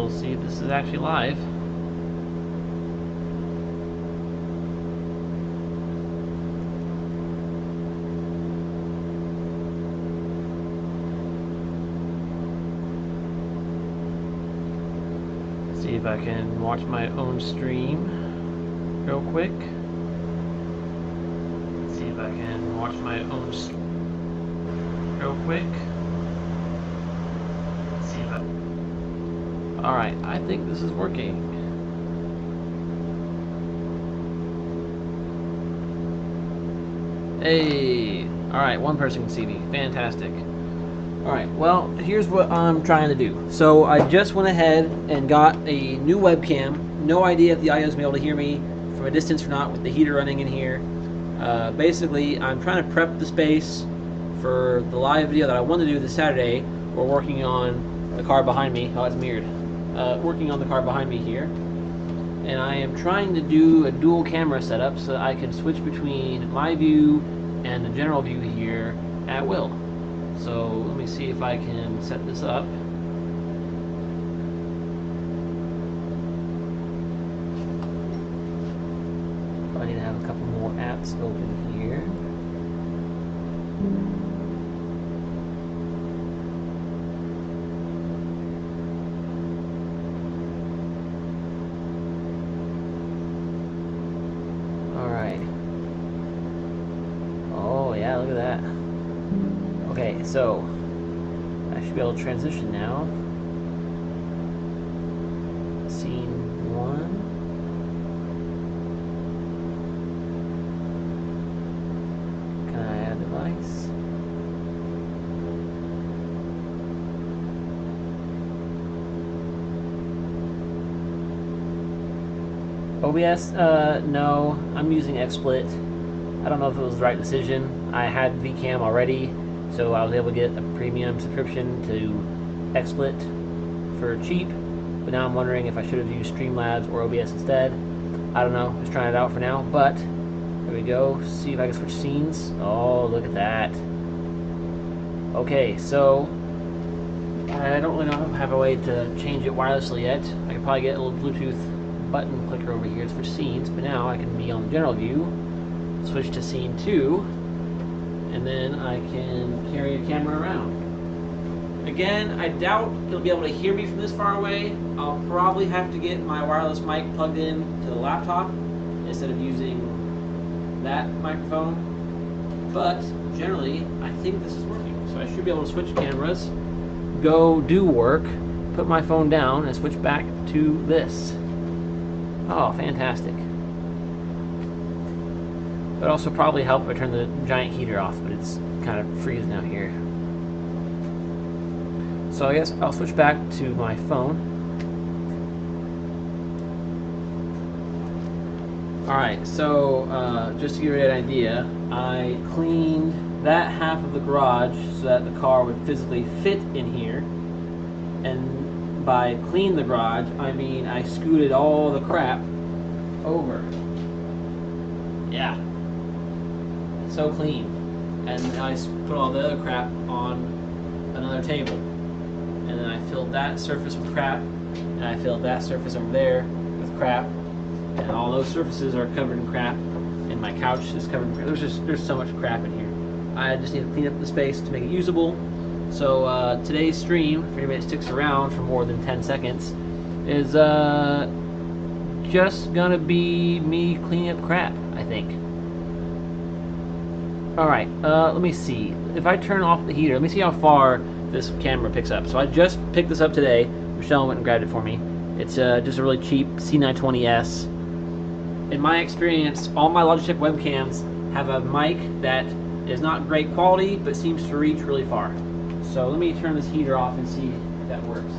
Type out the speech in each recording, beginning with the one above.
we'll see if this is actually live. See if I can watch my own stream real quick. See if I can watch my own stream real quick. See if I... Alright, I think this is working. Hey! Alright, one person can see me. Fantastic. Alright, well, here's what I'm trying to do. So I just went ahead and got a new webcam. No idea if the audio is going to be able to hear me from a distance or not with the heater running in here. Basically, I'm trying to prep the space for the live video that I want to do this Saturday. We're working on the car behind me. Oh, it's mirrored. Working on the car behind me here. And I am trying to do a dual camera setup so that I can switch between my view and the general view here at will. So let me see if I can set this up. I need to have a couple more apps open here. Alright. Oh yeah, look at that. Okay, so I should be able to transition now. Scene 1. Can I add device? OBS? No, I'm using XSplit. I don't know if it was the right decision. I had VCam already, so I was able to get a premium subscription to XSplit for cheap, but now I'm wondering if I should have used Streamlabs or OBS instead. I don't know, just trying it out for now, but there we go. See if I can switch scenes. Oh, look at that. Okay, so I don't really know if I have a way to change it wirelessly yet. I could probably get a little Bluetooth button clicker over here to switch scenes, but now I can be on the general view, switch to scene 2, and then I can carry a camera around. Again, I doubt you'll be able to hear me from this far away. I'll probably have to get my wireless mic plugged in to the laptop instead of using that microphone. But generally, I think this is working. So I should be able to switch cameras, go do work, put my phone down, and switch back to this. Oh, fantastic. It would also probably help if I turn the giant heater off, but it's kind of freezing out here. So I guess I'll switch back to my phone. Alright, so just to give you an idea, I cleaned that half of the garage so that the car would physically fit in here. And by clean the garage, I mean I scooted all the crap over. Yeah. So clean. And I put all the other crap on another table. And then I filled that surface with crap, and I filled that surface over there with crap, and all those surfaces are covered in crap, and my couch is covered in crap. There's so much crap in here. I just need to clean up the space to make it usable. So today's stream, if anybody sticks around for more than 10 seconds, is just gonna be me cleaning up crap, I think. Alright, let me see. If I turn off the heater, let me see how far this camera picks up. So I just picked this up today. Michelle went and grabbed it for me. It's just a really cheap C920S. In my experience, all my Logitech webcams have a mic that is not great quality, but seems to reach really far. So let me turn this heater off and see if that works.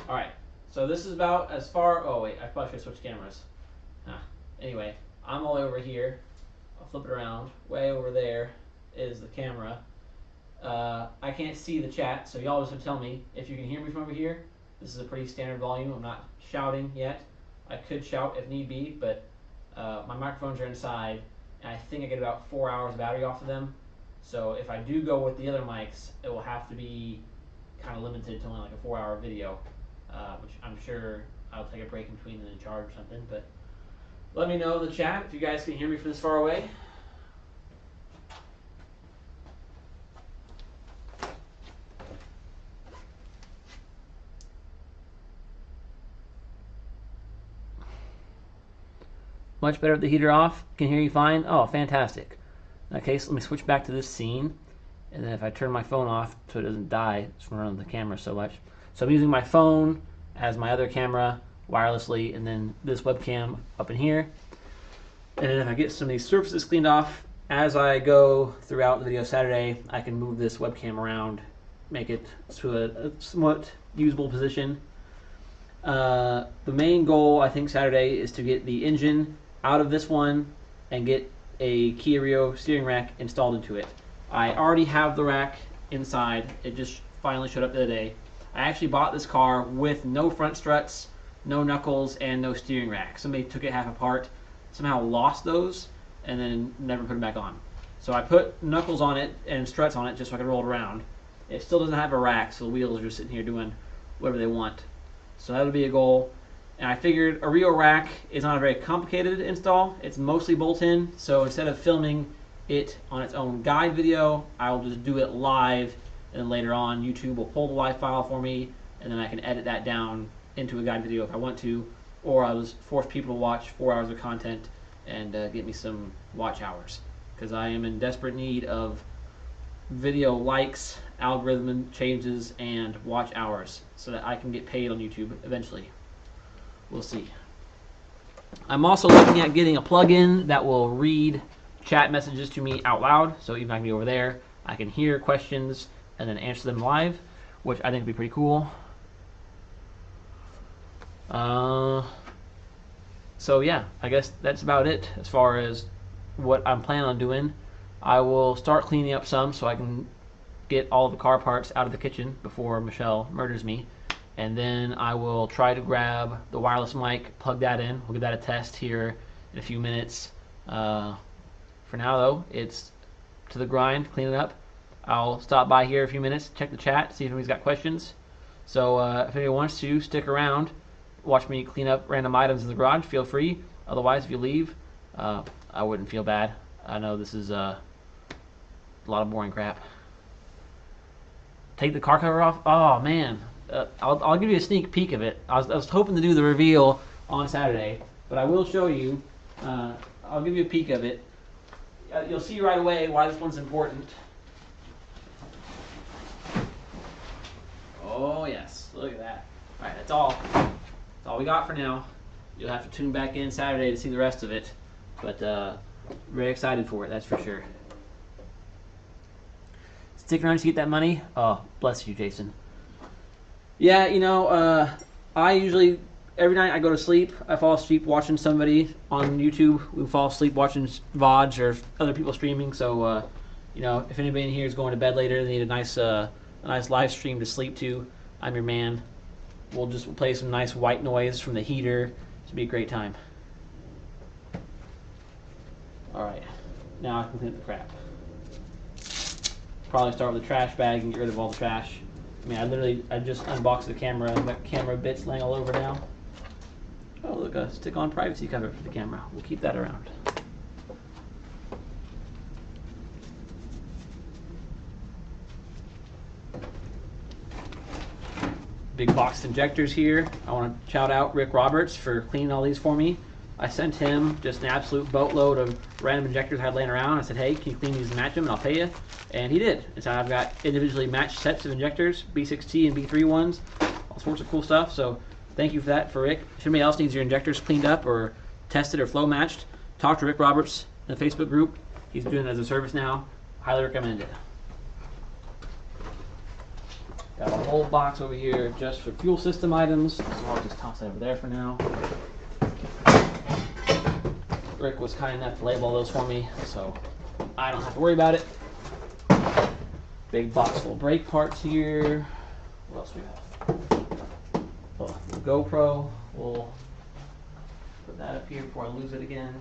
Alright, so this is about as far... Oh wait, I probably should switch cameras. Anyway, I'm all over here. I'll flip it around. Way over there is the camera. I can't see the chat, so y'all just have to tell me if you can hear me from over here. This is a pretty standard volume. I'm not shouting yet. I could shout if need be, but my microphones are inside, and I think I get about 4 hours of battery off of them. So if I do go with the other mics, it will have to be kind of limited to only like a 4-hour video, which I'm sure I'll take a break in between and then charge or something. But let me know in the chat if you guys can hear me from this far away. Much better with the heater off. Can hear you fine. Oh, fantastic. Okay, so let me switch back to this scene. And then if I turn my phone off so it doesn't die, it's from running the camera so much. So I'm using my phone as my other camera wirelessly, and then this webcam up in here. And then if I get some of these surfaces cleaned off, as I go throughout the video Saturday, I can move this webcam around, make it to a somewhat usable position. The main goal, I think, Saturday is to get the engine out of this one and get a Kia Rio steering rack installed into it. I already have the rack inside. It just finally showed up the other day. I actually bought this car with no front struts, no knuckles, and no steering rack. Somebody took it half apart, somehow lost those, and then never put them back on. So I put knuckles on it and struts on it just so I could roll it around. It still doesn't have a rack, so the wheels are just sitting here doing whatever they want. So that would be a goal. And I figured a Rio rack is not a very complicated install. It's mostly bolt-in, so instead of filming it on its own guide video, I'll just do it live, and then later on YouTube will pull the live file for me, and then I can edit that down into a guide video if I want to, or I'll just force people to watch 4 hours of content and get me some watch hours, because I am in desperate need of video likes, algorithm changes, and watch hours so that I can get paid on YouTube eventually. We'll see. I'm also looking at getting a plugin that will read chat messages to me out loud, so even if I can be over there, I can hear questions and then answer them live, which I think would be pretty cool. So yeah, I guess that's about it as far as what I'm planning on doing. I will start cleaning up some so I can get all the car parts out of the kitchen before Michelle murders me. And then I will try to grab the wireless mic, plug that in. We'll give that a test here in a few minutes. For now, though, it's to the grind, clean it up. I'll stop by here in a few minutes, check the chat, see if anybody's got questions. So if anybody wants to stick around, watch me clean up random items in the garage, feel free. Otherwise, if you leave, I wouldn't feel bad. I know this is a lot of boring crap. Take the car cover off? Oh, man. I'll give you a sneak peek of it. I was hoping to do the reveal on Saturday, but I will show you. I'll give you a peek of it. You'll see right away why this one's important. Oh yes, look at that. All right, that's all we got for now. You'll have to tune back in Saturday to see the rest of it, but very excited for it, that's for sure. Stick around to get that money. Oh, bless you, Jason. Yeah, you know, I usually, every night I go to sleep, I fall asleep watching somebody on YouTube. We fall asleep watching VODs or other people streaming. So, you know, if anybody in here is going to bed later, they need a nice live stream to sleep to, I'm your man. We'll just play some nice white noise from the heater. Should be a great time. All right, now I can clean up the crap. Probably start with the trash bag and get rid of all the trash. I mean, I just unboxed the camera. I've got camera bits laying all over now. Oh, look, a stick-on privacy cover for the camera. We'll keep that around. Big box of injectors here. I want to shout out Rick Roberts for cleaning all these for me. I sent him just an absolute boatload of random injectors I had laying around. I said, hey, can you clean these and match them, and I'll pay you. And he did. And so I've got individually matched sets of injectors, B6T and B3 ones, all sorts of cool stuff. So thank you for that for Rick. If anybody else needs your injectors cleaned up or tested or flow matched, talk to Rick Roberts in the Facebook group. He's doing it as a service now. Highly recommend it. Got a whole box over here just for fuel system items. So I'll just toss it over there for now. Rick was kind enough to label those for me, so I don't have to worry about it. Big box full of brake parts here. What else do we have? Oh, the GoPro. We'll put that up here before I lose it again.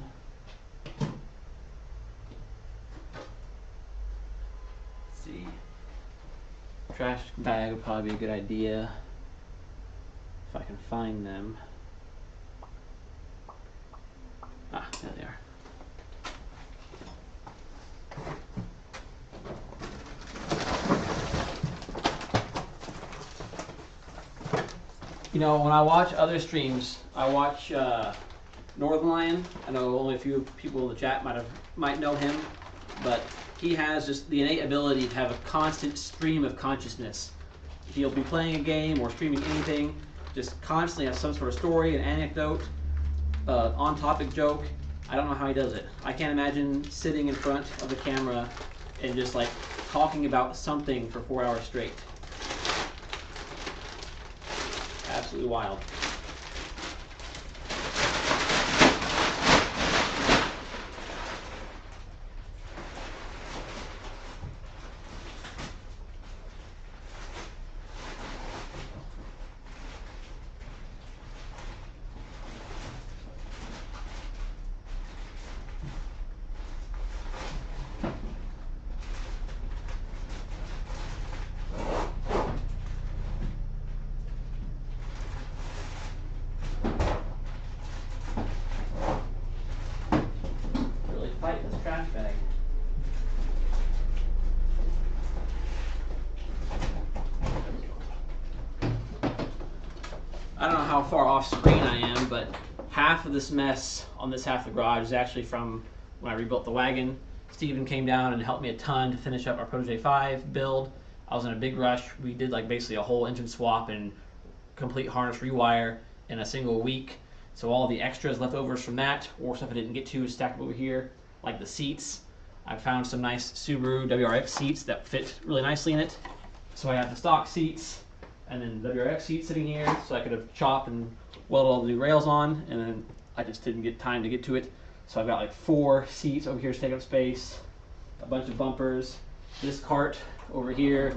see. Trash bag would probably be a good idea if I can find them. Ah, there they are. You know, when I watch other streams, I watch Northern Lion. I know only a few people in the chat might know him, but he has just the innate ability to have a constant stream of consciousness. He'll be playing a game or streaming anything, just constantly have some sort of story, an anecdote, on-topic joke. I don't know how he does it. I can't imagine sitting in front of the camera and just like talking about something for 4 hours straight. Absolutely wild. I don't know how far off screen I am, but half of this mess on this half of the garage is actually from when I rebuilt the wagon. Steven came down and helped me a ton to finish up our Protege 5 build. I was in a big rush. We did like basically a whole engine swap and complete harness rewire in a single week. So all the extras leftovers from that, or stuff I didn't get to, is stacked over here, like the seats. I found some nice Subaru WRX seats that fit really nicely in it. So I have the stock seats, and then WRX seats sitting here, so I could have chopped and welded all the new rails on, and then I just didn't get time to get to it. So I've got like 4 seats over here to take up space, a bunch of bumpers. This cart over here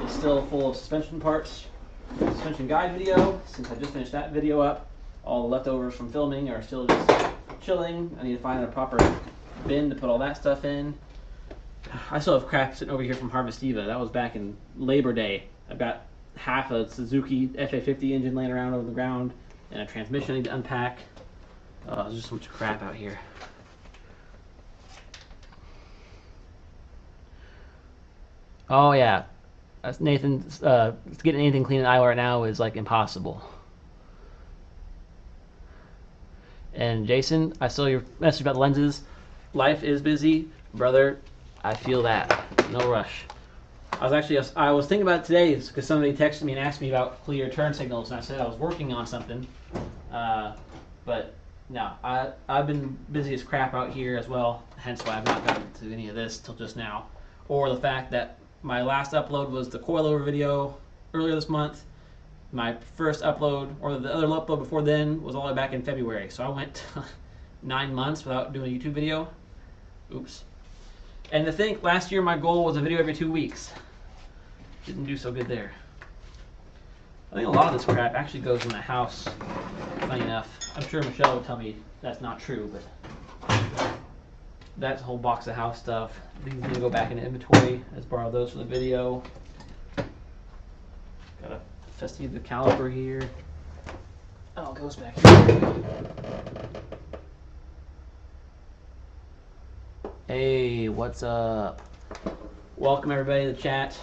is still full of suspension parts. Suspension guide video, since I just finished that video up, all the leftovers from filming are still just chilling. I need to find a proper bin to put all that stuff in. I still have crap sitting over here from Harvestiva. That was back in Labor Day. I've got half a Suzuki FA50 engine laying around over the ground, and a transmission I need to unpack. There's just so much crap out here. Oh yeah, Nathan. Getting anything clean in Iowa right now is like impossible. And Jason, I saw your message about the lenses. Life is busy, brother. I feel that. No rush. I was thinking about it today because somebody texted me and asked me about clear turn signals, and I said I was working on something. But no, I've been busy as crap out here as well, hence why I've not gotten to any of this till just now. Or the fact that my last upload was the coilover video earlier this month. My first upload, or the other upload before then, was all the way back in February. So I went 9 months without doing a YouTube video. Oops. And to think, last year my goal was a video every 2 weeks. Didn't do so good there. I think a lot of this crap actually goes in the house, funny enough. I'm sure Michelle would tell me that's not true, but that's a whole box of house stuff. These need to go back into inventory. Let's borrow those for the video. Got a Festiva caliper here. Oh, it goes back here. Hey, what's up? Welcome everybody to the chat.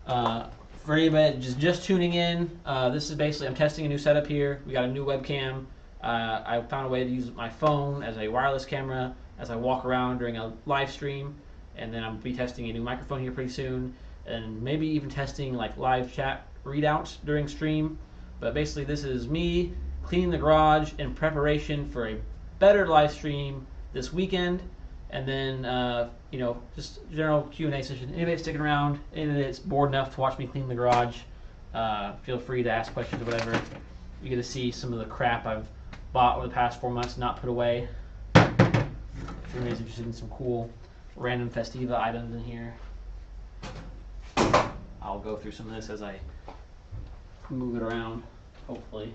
For anybody just tuning in, this is basically, I'm testing a new setup here. We got a new webcam. I found a way to use my phone as a wireless camera as I walk around during a live stream, and then I'll be testing a new microphone here pretty soon, and maybe even testing like live chat readouts during stream. But basically this is me cleaning the garage in preparation for a better live stream this weekend. And then, you know, just general Q&A session. Anybody sticking around, anybody that's bored enough to watch me clean the garage, feel free to ask questions or whatever. You get to see some of the crap I've bought over the past 4 months, not put away. If anybody's interested in some cool random Festiva items in here, I'll go through some of this as I move it around, hopefully.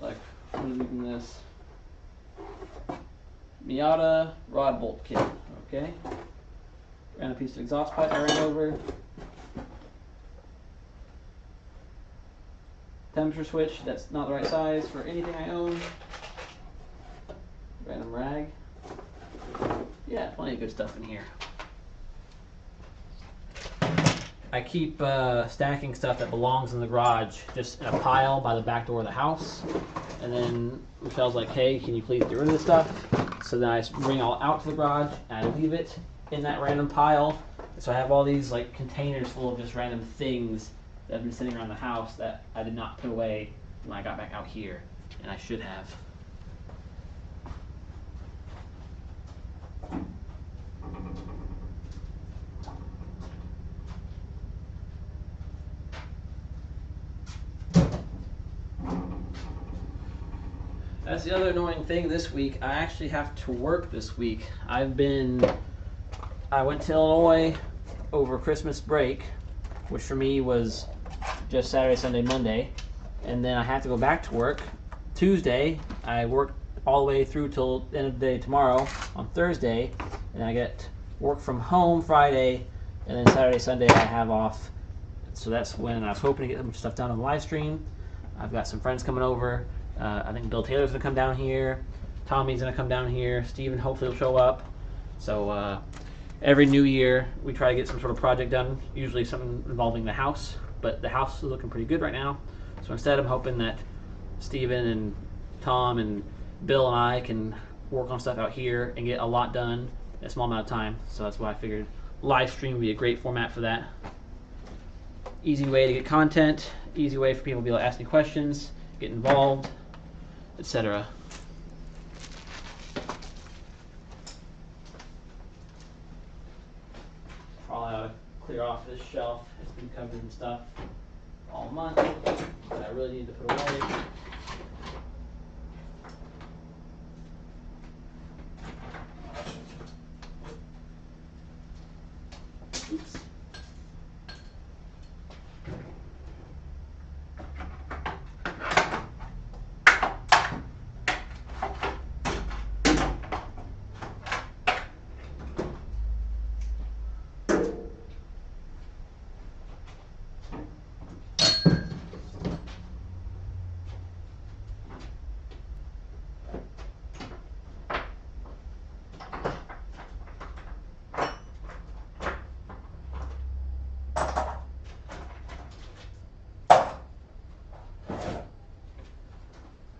Like, what is even this? Miata rod bolt kit, okay. Random piece of exhaust pipe I ran over. Temperature switch that's not the right size for anything I own. Random rag. Yeah, plenty of good stuff in here. I keep stacking stuff that belongs in the garage just in a pile by the back door of the house. And then Michelle's like, hey, can you please get rid of this stuff? So then I bring it all out to the garage and I leave it in that random pile. So I have all these like containers full of just random things that have been sitting around the house that I did not put away when I got back out here, and I should have. That's the other annoying thing this week. I actually have to work this week. I went to Illinois over Christmas break, which for me was just Saturday, Sunday, Monday. And then I have to go back to work Tuesday. I work all the way through till the end of the day tomorrow on Thursday. And I get work from home Friday. And then Saturday, Sunday I have off. So that's when I was hoping to get some stuff done on the live stream. I've got some friends coming over. I think Bill Taylor's gonna come down here. Tommy's gonna come down here. Steven hopefully will show up. So every new year we try to get some sort of project done, usually something involving the house. But the house is looking pretty good right now. So instead I'm hoping that Steven and Tom and Bill and I can work on stuff out here and get a lot done in a small amount of time. So that's why I figured live stream would be a great format for that. Easy way to get content, easy way for people to be able to ask me questions, get involved, etc. Probably ought to clear off this shelf. It's been covered in stuff all month that I really need to put away. Oops.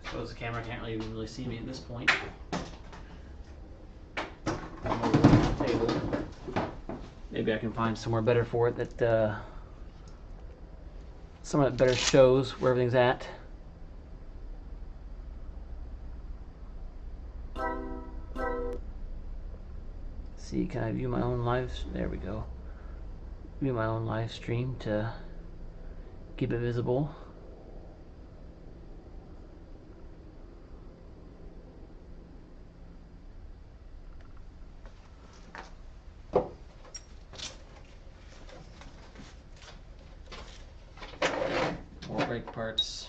I suppose the camera can't really see me at this point. I'm over on the table. Maybe I can find somewhere better for it that somewhere that better shows where everything's at. See, can I view my own live? There we go. View my own live stream to keep it visible. More brake parts.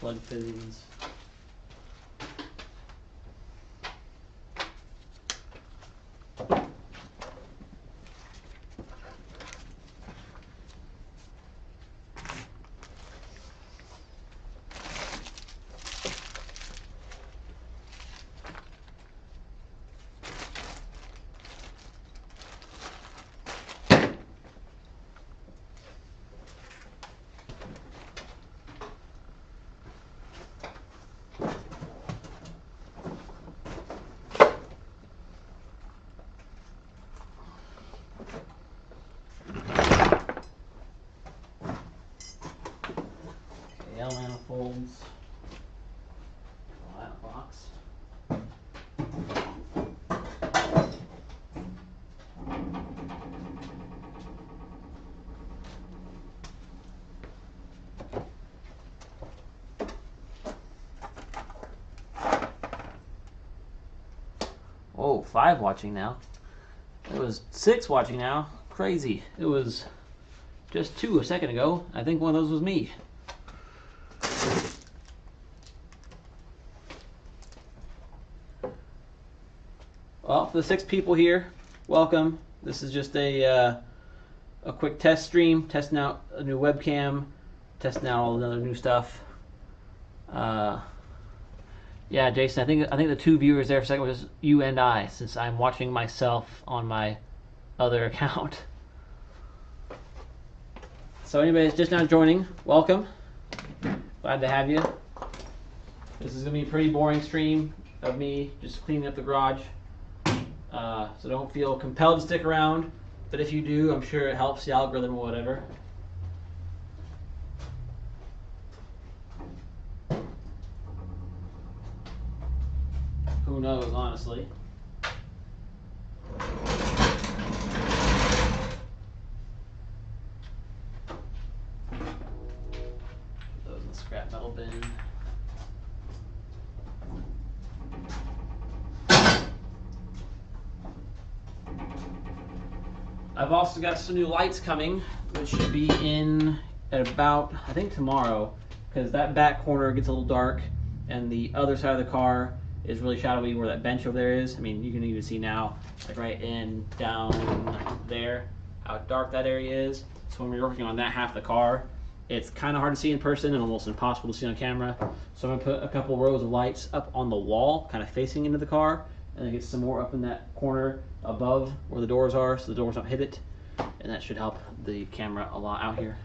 Plug fittings. Manifolds. That box. Oh, 5 watching now. It was 6 watching now. Crazy. It was just 2 a second ago. I think one of those was me. Well, for the 6 people here, welcome. This is just a quick test stream, testing out a new webcam, testing out all the other new stuff. Yeah, Jason, I think the 2 viewers there for a second was you and I, since I'm watching myself on my other account. So anybody that's just now joining, welcome. Glad to have you. This is going to be a pretty boring stream of me just cleaning up the garage. So don't feel compelled to stick around, but if you do, I'm sure it helps the algorithm or whatever. Who knows, honestly. Put those in the scrap metal bin. I've also got some new lights coming, which should be in at about, I think, tomorrow, because that back corner gets a little dark, and the other side of the car is really shadowy where that bench over there is. I mean, you can even see now, like right in down there, how dark that area is. So when we're working on that half of the car, it's kind of hard to see in person and almost impossible to see on camera. So I'm gonna put a couple rows of lights up on the wall, kind of facing into the car, and then get some more up in that corner above where the doors are, so the doors don't hit it, and that should help the camera a lot out here.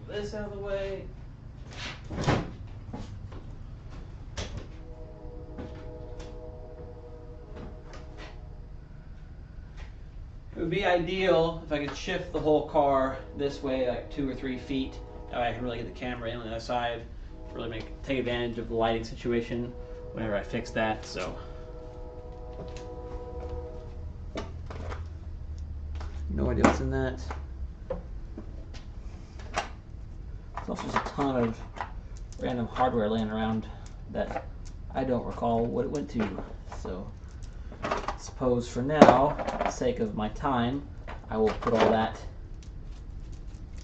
This out of the way. It would be ideal if I could shift the whole car this way, like 2 or 3 feet. That way I can really get the camera in on the other side, really take advantage of the lighting situation whenever I fix that. So, no idea what's in that. There's also just a ton of random hardware laying around that I don't recall what it went to. So, I suppose for now, for the sake of my time, I will put all that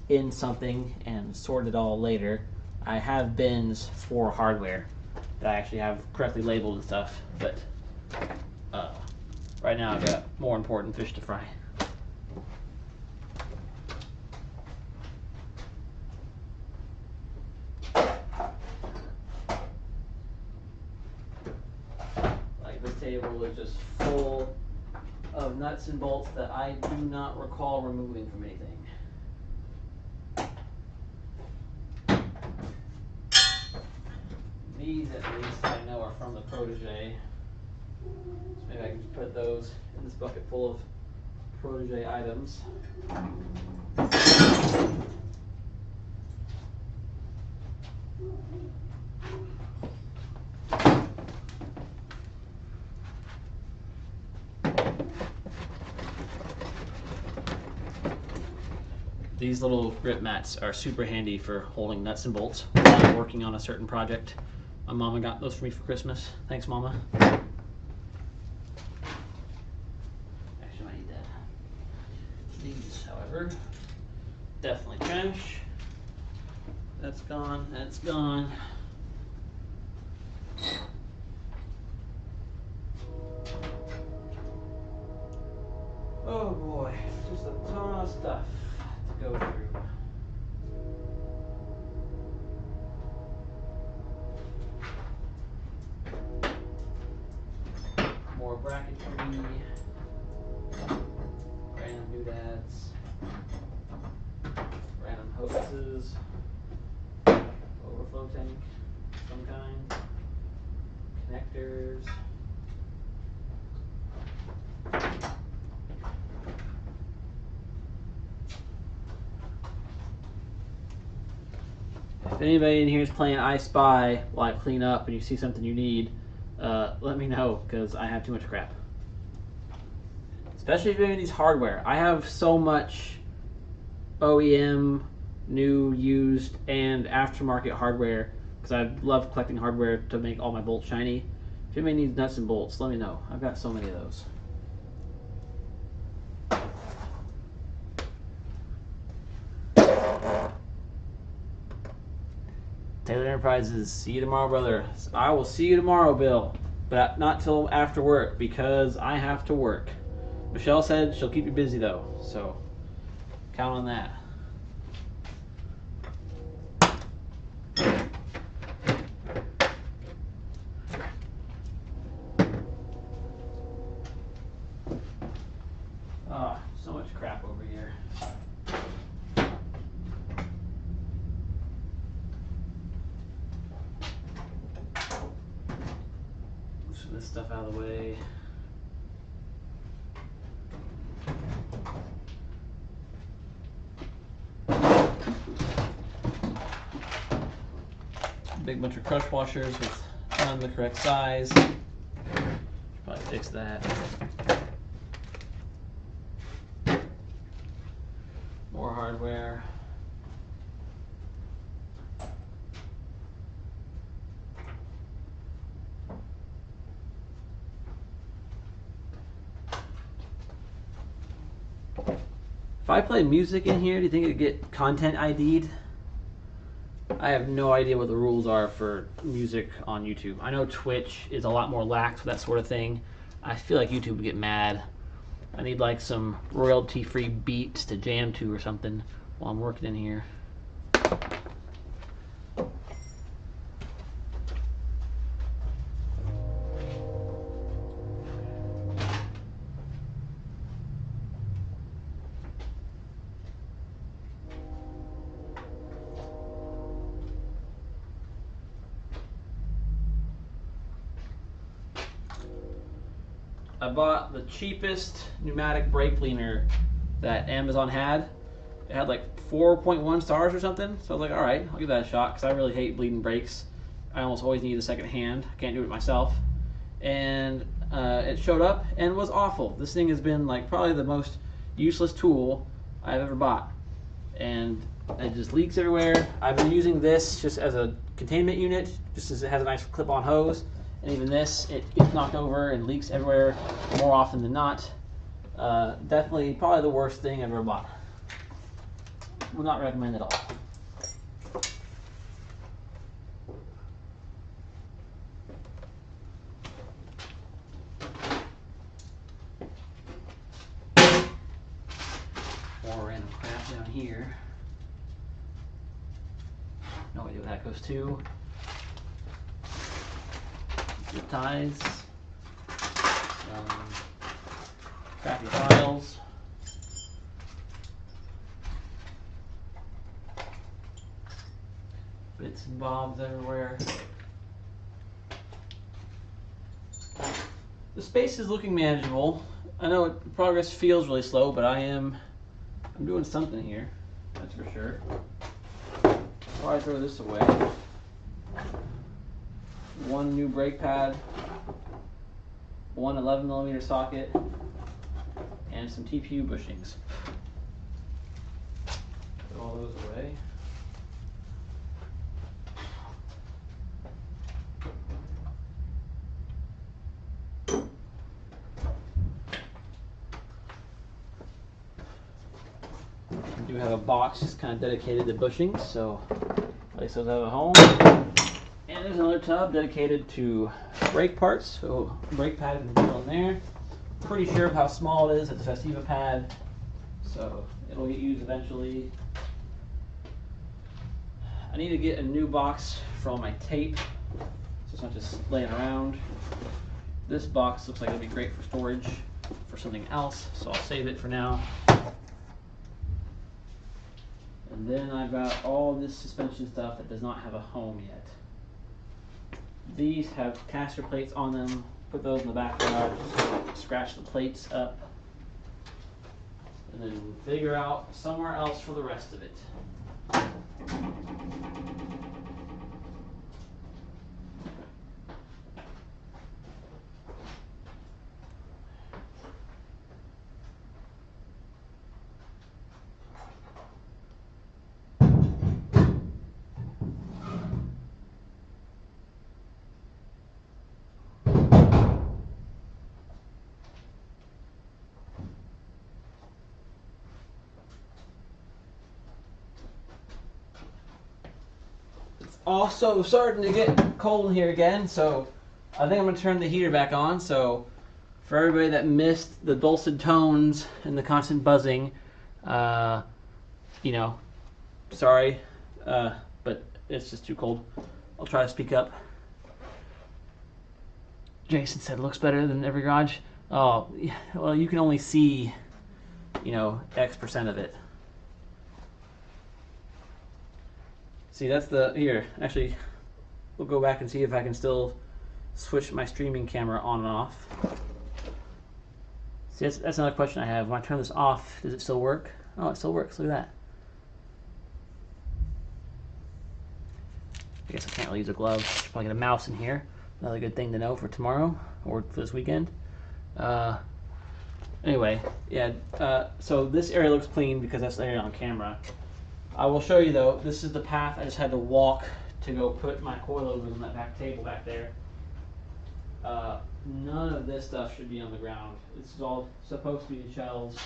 in something and sort it all later. I have bins for hardware that I actually have correctly labeled and stuff, but right now I've got more important fish to fry. Table is just full of nuts and bolts that I do not recall removing from anything. These, at least, I know are from the Protege. So maybe I can just put those in this bucket full of Protege items. These little grip mats are super handy for holding nuts and bolts while I'm working on a certain project. My mama got those for me for Christmas. Thanks, Mama. Actually, I need that. These, however, definitely trash. That's gone, that's gone. Oh boy, just a ton of stuff to go through. More bracketry, random connectors. If anybody in here is playing I Spy while I clean up and you see something you need, let me know, because I have too much crap. Especially if you're doing these hardware. I have so much OEM, new, used, and aftermarket hardware, because I love collecting hardware to make all my bolts shiny. If anybody needs nuts and bolts, let me know. I've got so many of those. Taylor Enterprises, see you tomorrow, brother. I will see you tomorrow, Bill, but not till after work, because I have to work. Michelle said she'll keep you busy though, so count on that. Oh, so much crap over here. Move this stuff out of the way. Big bunch of crush washers with none the correct size. Should probably fix that. More hardware. If I play music in here, do you think it'd get content ID'd? I have no idea what the rules are for music on YouTube. I know Twitch is a lot more lax with that sort of thing. I feel like YouTube would get mad. I need like some royalty-free beats to jam to or something while I'm working in here. I bought the cheapest pneumatic brake cleaner that Amazon had. It had like 4.1 stars or something. So I was like, all right, I'll give that a shot, because I really hate bleeding brakes. I almost always need a second hand. I can't do it myself. And it showed up and was awful. This thing has been like probably the most useless tool I've ever bought. And it just leaks everywhere. I've been using this just as a containment unit, just as it has a nice clip-on hose. And even this, it gets knocked over and leaks everywhere more often than not. Definitely, probably the worst thing I've ever bought. Would not recommend at all. More random crap down here. No idea what that goes to. Zip ties, crappy files, bits and bobs everywhere. The space is looking manageable. I know progress feels really slow, but I'm doing something here, that's for sure. Before I throw this away, one new brake pad, one 11mm socket, and some TPU bushings. Put all those away. I do have a box just kind of dedicated to bushings, so at least those have a home. And there's another tub dedicated to brake parts, so brake pad can go in there. Pretty sure of how small it is. It's a Festiva pad, so it'll get used eventually. I need to get a new box for all my tape, so it's not just laying around. This box looks like it'll be great for storage for something else, so I'll save it for now. And then I've got all this suspension stuff that does not have a home yet. These have caster plates on them. Put those in the back garage. Scratch the plates up. And then figure out somewhere else for the rest of it. Also starting to get cold in here again, so I think I'm going to turn the heater back on. So for everybody that missed the dulcet tones and the constant buzzing, you know, sorry, but it's just too cold. I'll try to speak up. Jason said, looks better than every garage. Oh, well, you can only see, you know, X% of it. See, that's the, here, actually, we'll go back and see if I can still switch my streaming camera on and off. See, that's another question I have. When I turn this off, does it still work? Oh, it still works, look at that. I guess I can't really use a glove. Should probably get a mouse in here. Another good thing to know for tomorrow, or for this weekend. Anyway, yeah, so this area looks clean because that's the area on camera. I will show you though, this is the path I just had to walk to go put my coilovers on that back table back there. None of this stuff should be on the ground. This is all supposed to be in shelves,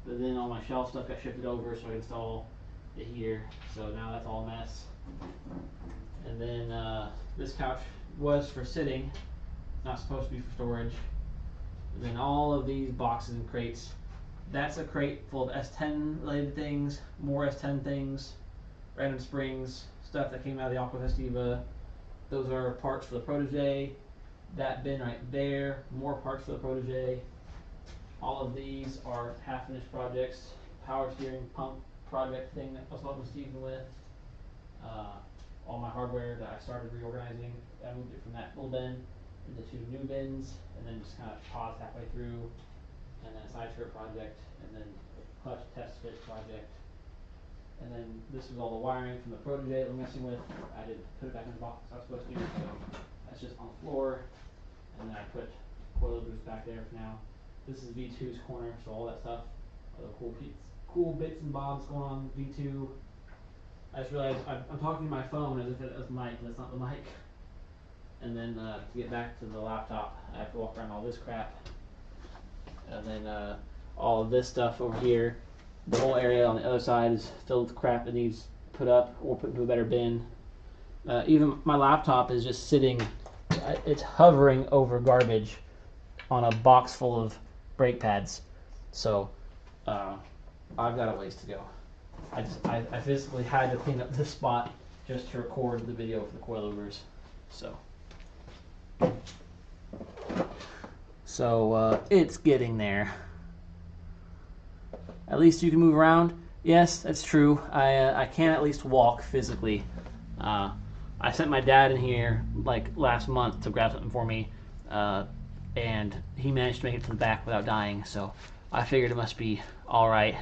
but then all my shelf stuff got shifted over so I could install the heater. So now that's all a mess. And then this couch was for sitting, not supposed to be for storage. And then all of these boxes and crates. That's a crate full of S10 related things, more S10 things, random springs, stuff that came out of the Aqua Festiva. Those are parts for the Protege. That bin right there, more parts for the Protege. All of these are half-finished projects. Power steering pump project thing that I was helping Stephen with. All my hardware that I started reorganizing, I moved it from that little bin into 2 new bins, and then just kind of paused halfway through. And then a side shirt project, and then a clutch test fit project. And then this was all the wiring from the Protege that we're messing with. I didn't put it back in the box I was supposed to, so that's just on the floor. And then I put coilovers back there for now. This is V2's corner, so all that stuff, all the cool bits and bobs going on with V2. I just realized I'm talking to my phone as if it was the mic, and that's not the mic. And then to get back to the laptop, I have to walk around all this crap. And then all of this stuff over here, the whole area on the other side is filled with crap that needs put up or put into a better bin. Even my laptop is just sitting, it's hovering over garbage on a box full of brake pads. So I've got a ways to go. I physically had to clean up this spot just to record the video for the coilovers. So it's getting there. At least you can move around. Yes, that's true. I can at least walk physically. I sent my dad in here like last month to grab something for me, and he managed to make it to the back without dying. So I figured it must be all right.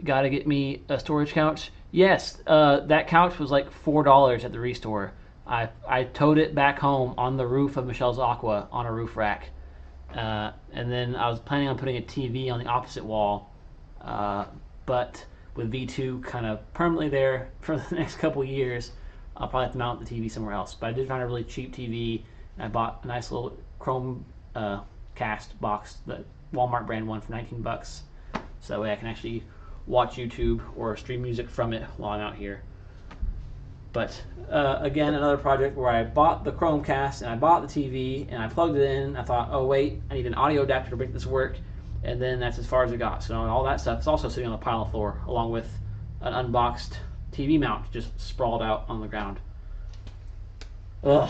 Got to get me a storage couch. Yes, that couch was like $4 at the Restore. I towed it back home on the roof of Michelle's Aqua on a roof rack. And then I was planning on putting a TV on the opposite wall. But with V2 kind of permanently there for the next couple years, I'll probably have to mount the TV somewhere else. But I did find a really cheap TV, and I bought a nice little Chrome cast box, the Walmart brand one, for 19 bucks. So that way I can actually watch YouTube or stream music from it while I'm out here. But again, another project where I bought the Chromecast and I bought the TV and I plugged it in. I thought, oh wait, I need an audio adapter to make this work, and then that's as far as it got. So all that stuff is also sitting on the pile on the floor, along with an unboxed TV mount just sprawled out on the ground. Ugh.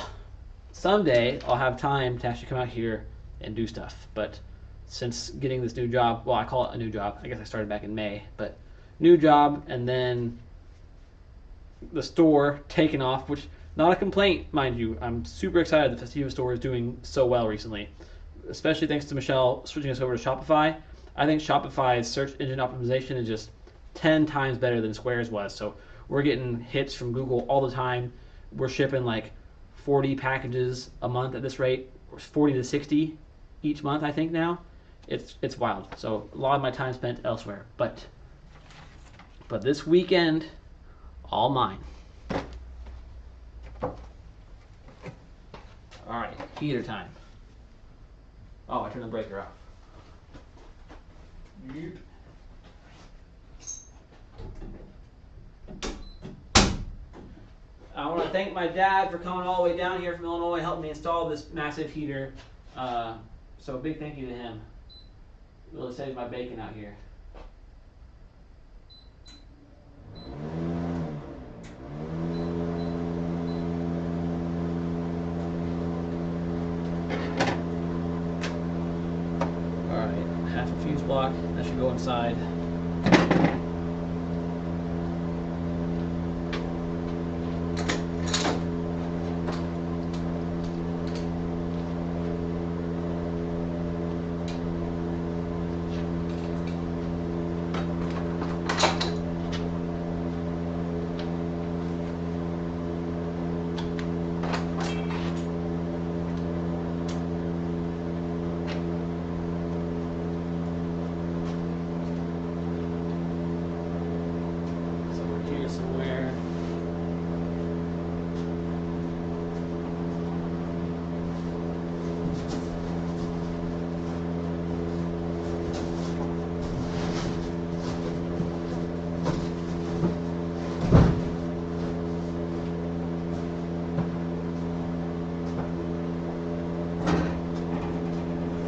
Someday I'll have time to actually come out here and do stuff, but since getting this new job, well, I call it a new job. I guess I started back in May, but new job, and then the store taken off, which not a complaint, mind you. I'm super excited the Festiva store is doing so well recently, especially thanks to Michelle switching us over to Shopify. I think Shopify's search engine optimization is just 10 times better than Square's was. So we're getting hits from Google all the time. We're shipping like 40 packages a month at this rate, 40 to 60 each month, I think now. It's wild. So a lot of my time spent elsewhere, but this weekend, all mine. All right, heater time. Oh, I turned the breaker off. Yep. I want to thank my dad for coming all the way down here from Illinois, helping me install this massive heater. So big thank you to him. Really saved my bacon out here. Alright, half a fuse block, that should go inside. Somewhere.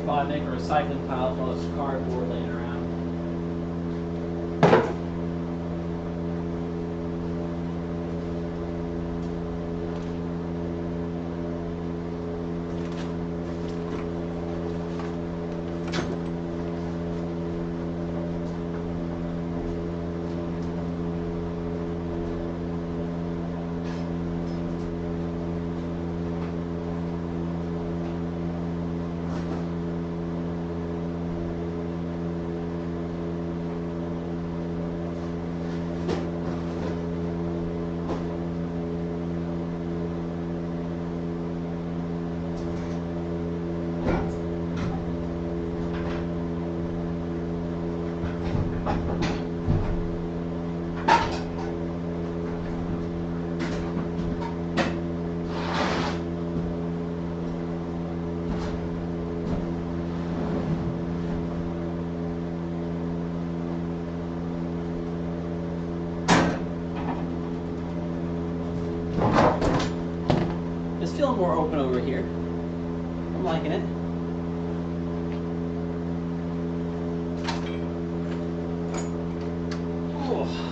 Probably make a recycling pile with all this cardboard laying around. It's feeling more open over here. I'm liking it. Oh.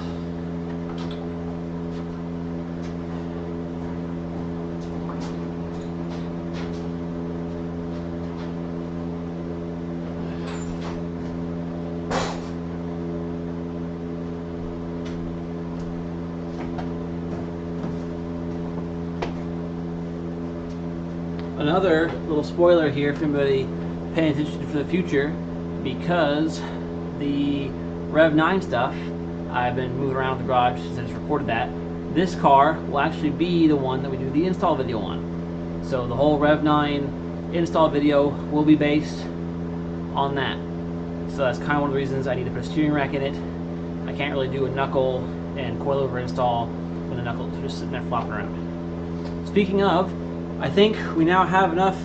Another little spoiler here for anybody paying attention for the future, because the Rev 9 stuff, I've been moving around the garage since I just recorded that. This car will actually be the one that we do the install video on. So the whole Rev 9 install video will be based on that. So that's kind of one of the reasons I need to put a steering rack in it. I can't really do a knuckle and coilover install when the knuckle is just sitting there flopping around. Speaking of, I think we now have enough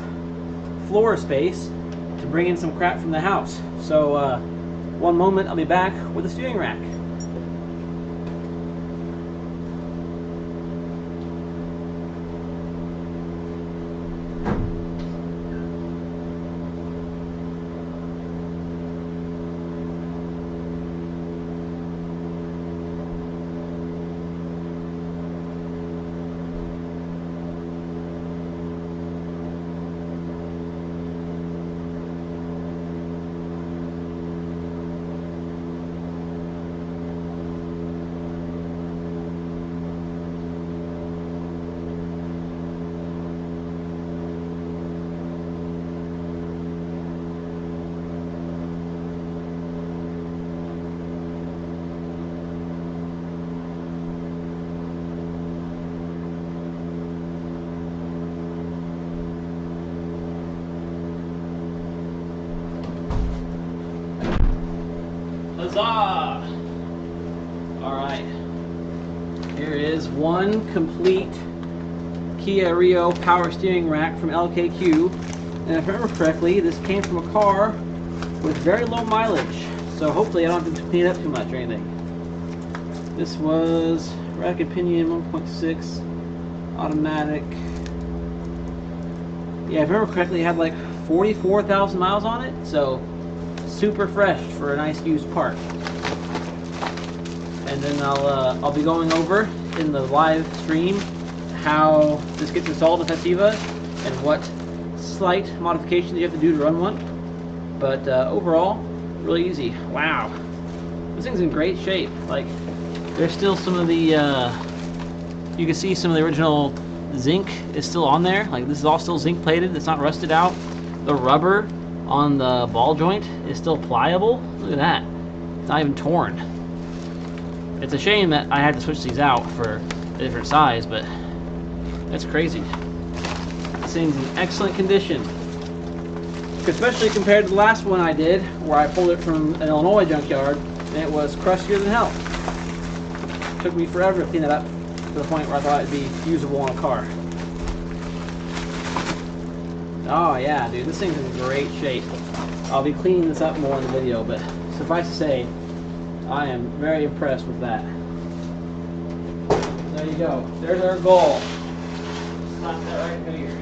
floor space to bring in some crap from the house. So one moment, I'll be back with a steering rack. Huzzah! Alright. Here is one complete Kia Rio power steering rack from LKQ. And if I remember correctly, this came from a car with very low mileage. So hopefully I don't have to clean it up too much or anything. This was rack and pinion 1.6 automatic. Yeah, if I remember correctly, it had like 44,000 miles on it. So super fresh for a nice used part. And then I'll be going over in the live stream how this gets installed in Festiva and what slight modifications you have to do to run one. But overall, really easy. Wow, this thing's in great shape. Like, there's still some of the you can see some of the original zinc is still on there. Like, this is all still zinc plated. It's not rusted out. The rubber on the ball joint is still pliable. Look at that. It's not even torn. It's a shame that I had to switch these out for a different size, but that's crazy. This thing's in excellent condition, especially compared to the last one I did, where I pulled it from an Illinois junkyard, and it was crustier than hell. It took me forever to clean it up to the point where I thought it'd be usable on a car. Oh yeah, dude, this thing's in great shape. I'll be cleaning this up more in the video, but suffice to say, I am very impressed with that. There you go. There's our goal. Slap that right here.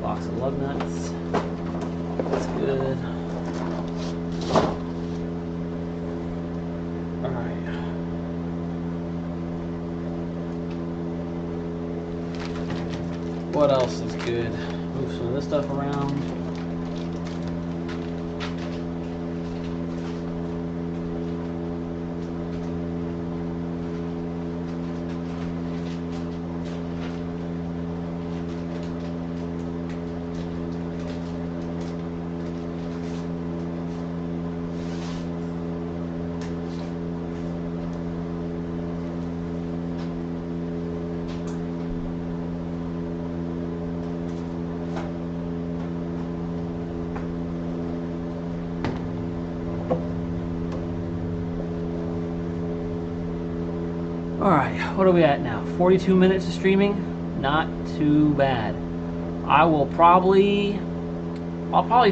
Box of lug nuts. That's good. Alright. What else is good? Move some of this stuff around. Alright, what are we at now? 42 minutes of streaming? Not too bad. I'll probably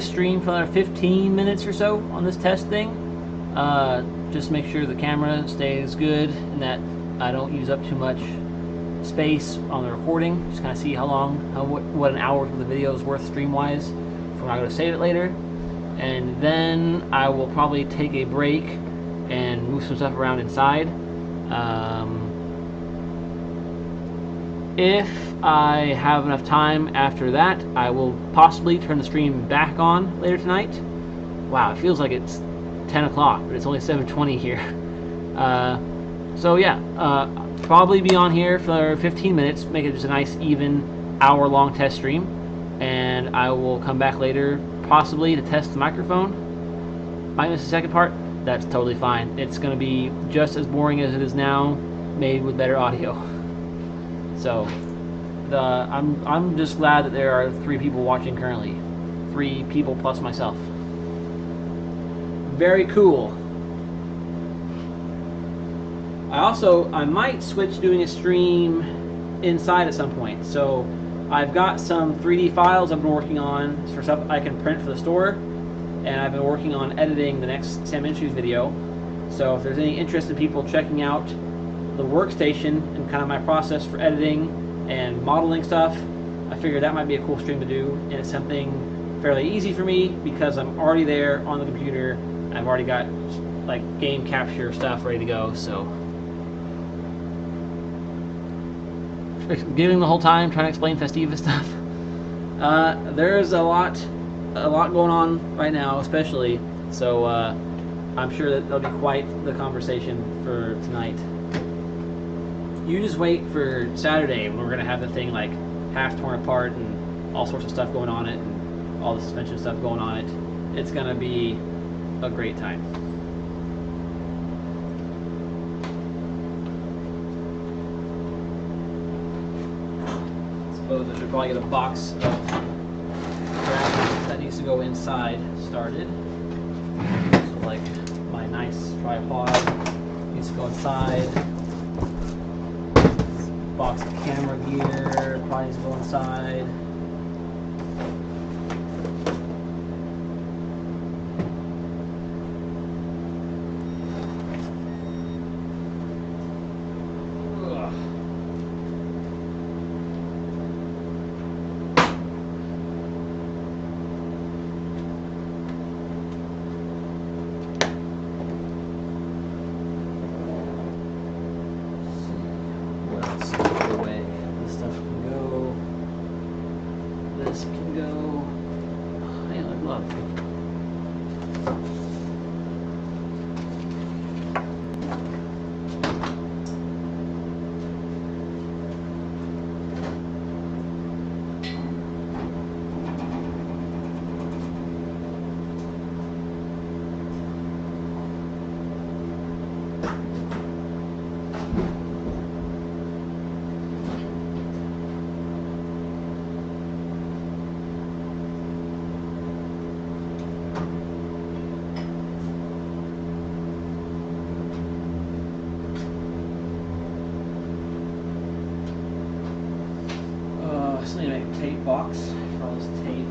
stream for another 15 minutes or so on this test thing. Just make sure the camera stays good and that I don't use up too much space on the recording. Just kind of see how long, what an hour of the video is worth stream-wise before I'm going to save it later. And then I will probably take a break and move some stuff around inside. If I have enough time after that, I will possibly turn the stream back on later tonight. Wow, it feels like it's 10 o'clock, but it's only 7:20 here. So yeah, probably be on here for 15 minutes, make it just a nice even hour-long test stream, and I will come back later, possibly to test the microphone. Might miss the second part. That's totally fine. It's going to be just as boring as it is now, made with better audio. So, I'm just glad that there are 3 people watching currently. 3 people plus myself. Very cool. I might switch doing a stream inside at some point. So, I've got some 3D files I've been working on for stuff I can print for the store. And I've been working on editing the next Sam Inshoes video. So if there's any interest in people checking out the workstation and kind of my process for editing and modeling stuff, I figured that might be a cool stream to do. And it's something fairly easy for me because I'm already there on the computer. I've already got like game capture stuff ready to go. So giving the whole time trying to explain Festiva stuff. There's a lot going on right now, especially, so I'm sure that there'll be quite the conversation for tonight. You just wait for Saturday when we're going to have the thing like half torn apart and all sorts of stuff going on it and all the suspension stuff going on it. It's going to be a great time. suppose I should probably get a box of brackets that needs to go inside started. So like my nice tripod needs to go inside. This box of camera gear probably needs to go inside. This can go. Hang on, glove. Just need to make a tape box for all this tape.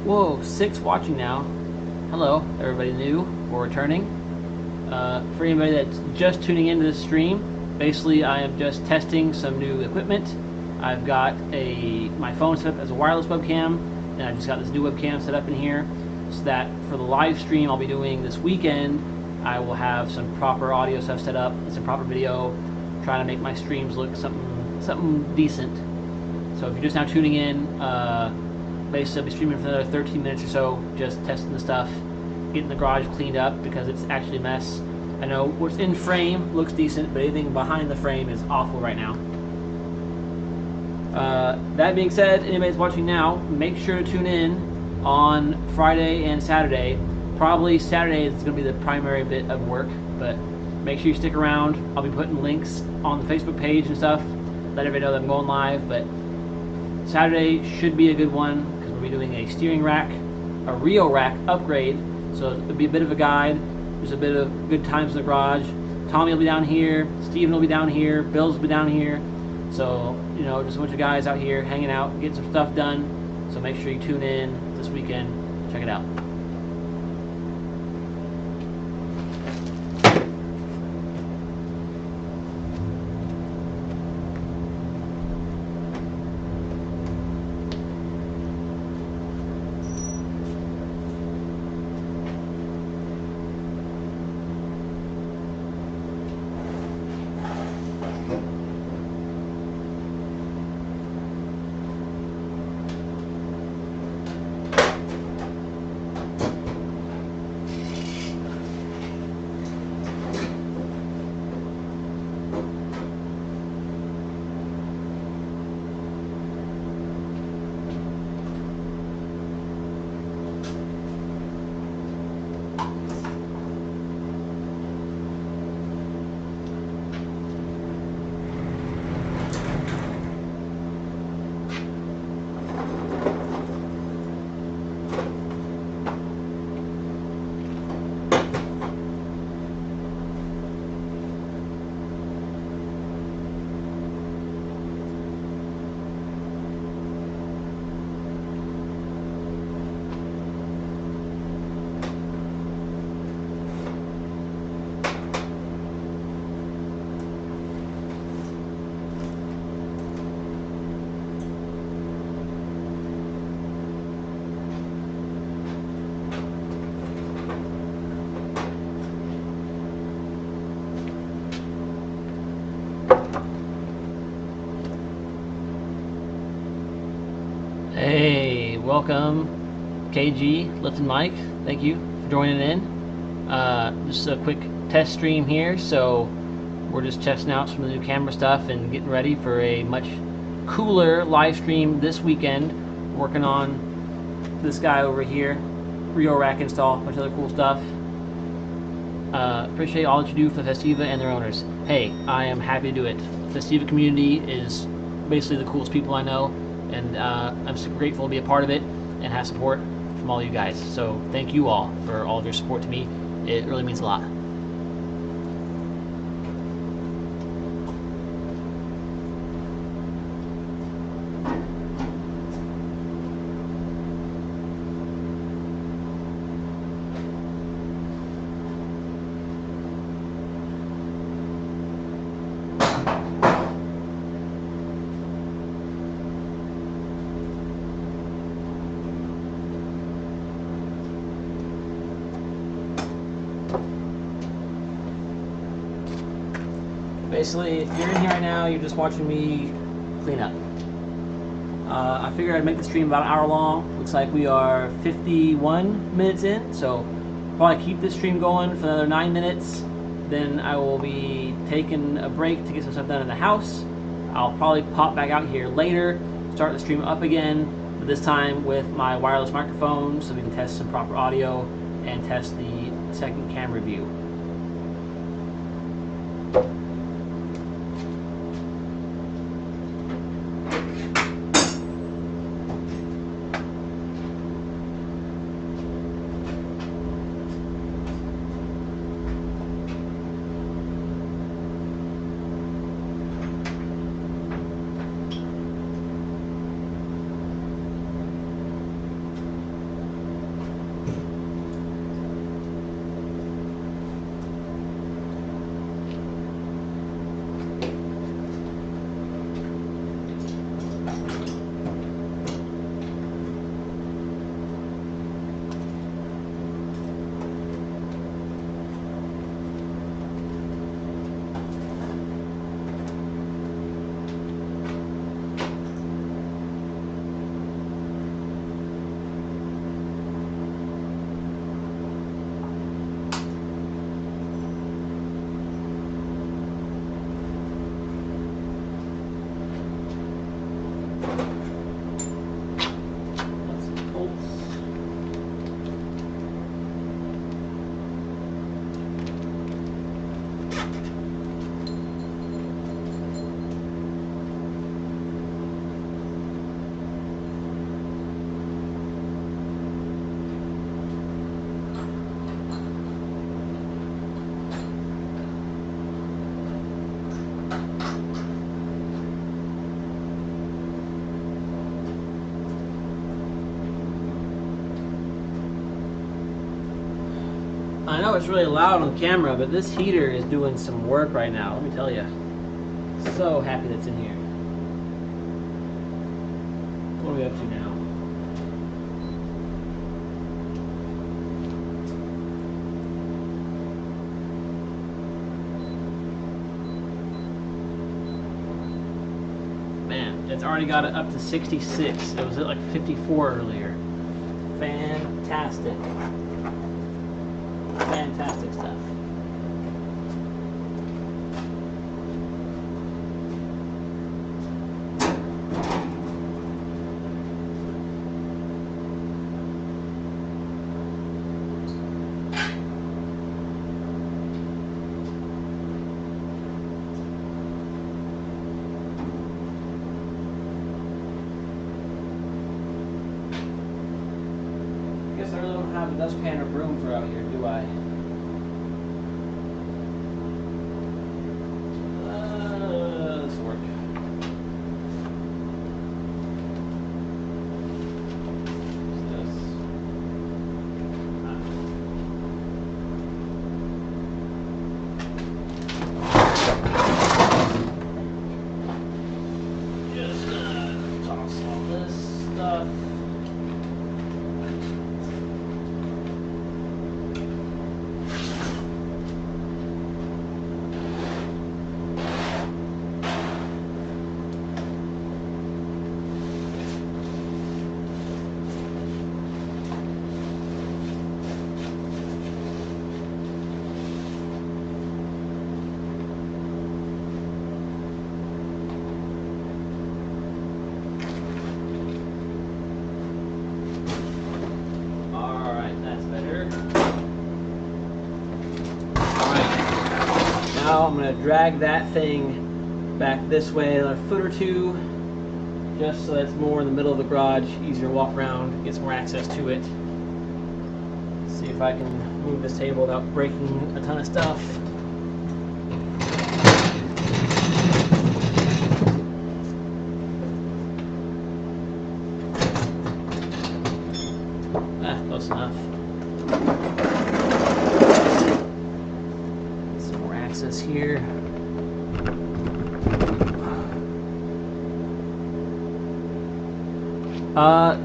Whoa, 6 watching now. Hello, everybody new or returning. For anybody that's just tuning into this stream, basically I am just testing some new equipment. I've got my phone set up as a wireless webcam, and I've just got this new webcam set up in here, so that for the live stream I'll be doing this weekend, I will have some proper audio stuff set up, some proper video, trying to make my streams look something decent. So if you're just now tuning in, basically I'll be streaming for another 13 minutes or so, just testing the stuff, getting the garage cleaned up because it's actually a mess. I know what's in frame looks decent, but anything behind the frame is awful right now. That being said, anybody that's watching now, make sure to tune in on Friday and Saturday. Probably Saturday is going to be the primary bit of work, but make sure you stick around. I'll be putting links on the Facebook page and stuff, let everybody know that I'm going live, but Saturday should be a good one because we'll be doing a steering rack, a Rio rack upgrade, so it'll be a bit of a guide. There's a bit of good times in the garage. Tommy will be down here, Steven will be down here, Bill's will be down here. So, you know, just a bunch of guys out here hanging out, getting some stuff done. So make sure you tune in this weekend. Check it out. Hey, welcome, KG, Lifton Mike. Thank you for joining in. Just a quick test stream here, so we're just testing out some of the new camera stuff and getting ready for a much cooler live stream this weekend. Working on this guy over here, Rio rack install, a bunch of other cool stuff. Appreciate all that you do for Festiva and their owners. Hey, I am happy to do it. Festiva community is basically the coolest people I know, and I'm super grateful to be a part of it and have support from all you guys. So thank you all for all of your support to me. It really means a lot. Basically, if you're in here right now, you're just watching me clean up. I figured I'd make the stream about an hour long. Looks like we are 51 minutes in, so probably keep this stream going for another 9 minutes. Then I will be taking a break to get some stuff done in the house. I'll probably pop back out here later, start the stream up again, but this time with my wireless microphone so we can test some proper audio and test the second camera view. I know it's really loud on camera, but this heater is doing some work right now, let me tell you. So happy that's in here. What are we up to now? Man, it's already got it up to 66. It was at like 54 earlier. Fantastic. Fantastic stuff. I guess I really don't have a dustpan or broom for out here, do I? This will work. Just toss all this stuff. while, I'm going to drag that thing back this way another foot or two, just so that's more in the middle of the garage, easier to walk around, get some more access to it. See if I can move this table without breaking a ton of stuff. Close enough. Some more access here.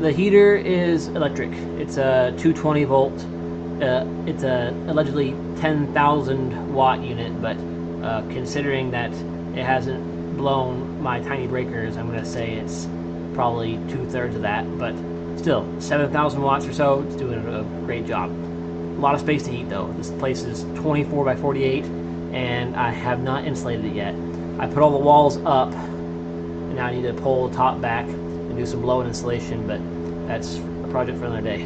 The heater is electric. It's a 220 volt. It's a allegedly 10,000 watt unit, but considering that it hasn't blown my tiny breakers, I'm going to say it's probably 2/3 of that. But still, 7,000 watts or so. It's doing a great job. A lot of space to heat though. This place is 24 by 48, and I have not insulated it yet. I put all the walls up, and now I need to pull the top back and do some blow-in insulation, but that's a project for another day.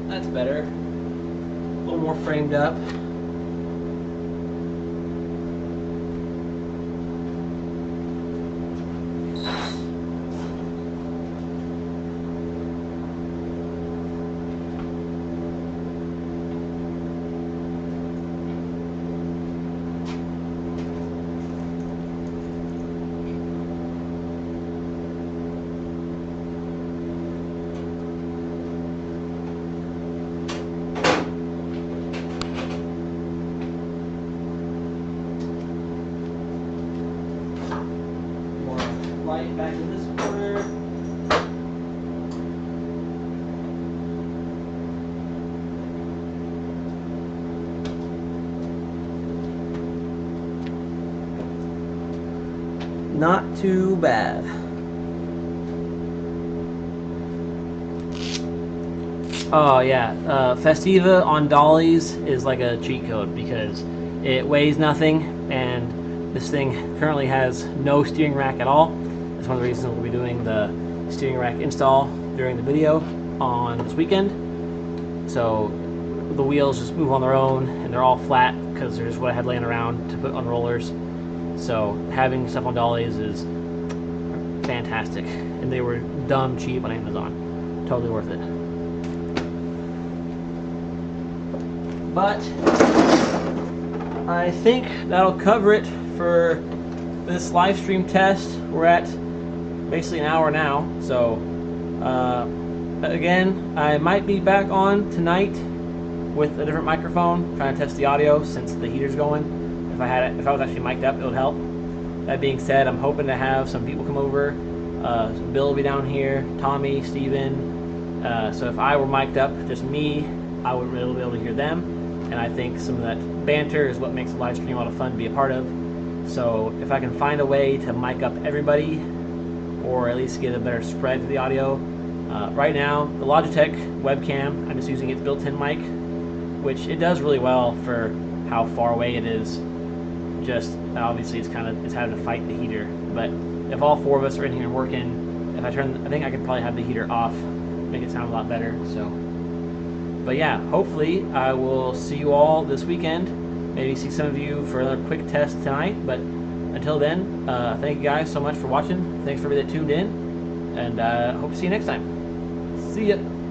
That's better. A little more framed up. Light back in this corner. Not too bad. Oh yeah, Festiva on dollies is like a cheat code because it weighs nothing, and this thing currently has no steering rack at all. That's one of the reasons we'll be doing the steering rack install during the video on this weekend. So the wheels just move on their own, and they're all flat because they're just what I had laying around to put on rollers. So having stuff on dollies is fantastic, and they were dumb cheap on Amazon. Totally worth it. But I think that'll cover it for this live stream test. We're at basically an hour now, so again, I might be back on tonight with a different microphone, trying to test the audio since the heater's going. If I was actually mic'd up, it would help. That being said, I'm hoping to have some people come over. So Bill will be down here, Tommy, Steven. So if I were mic'd up, just me, I would really be able to hear them. And I think some of that banter is what makes the live stream a lot of fun to be a part of. So if I can find a way to mic up everybody, or at least get a better spread to the audio. Right now, the Logitech webcam, I'm just using its built-in mic, which it does really well for how far away it is. Just obviously it's having to fight the heater. But if all four of us are in here working, I think I could probably have the heater off, make it sound a lot better. So, but yeah, hopefully I will see you all this weekend. Maybe see some of you for another quick test tonight. But until then, thank you guys so much for watching. Thanks for everybody that tuned in, and hope to see you next time. See ya.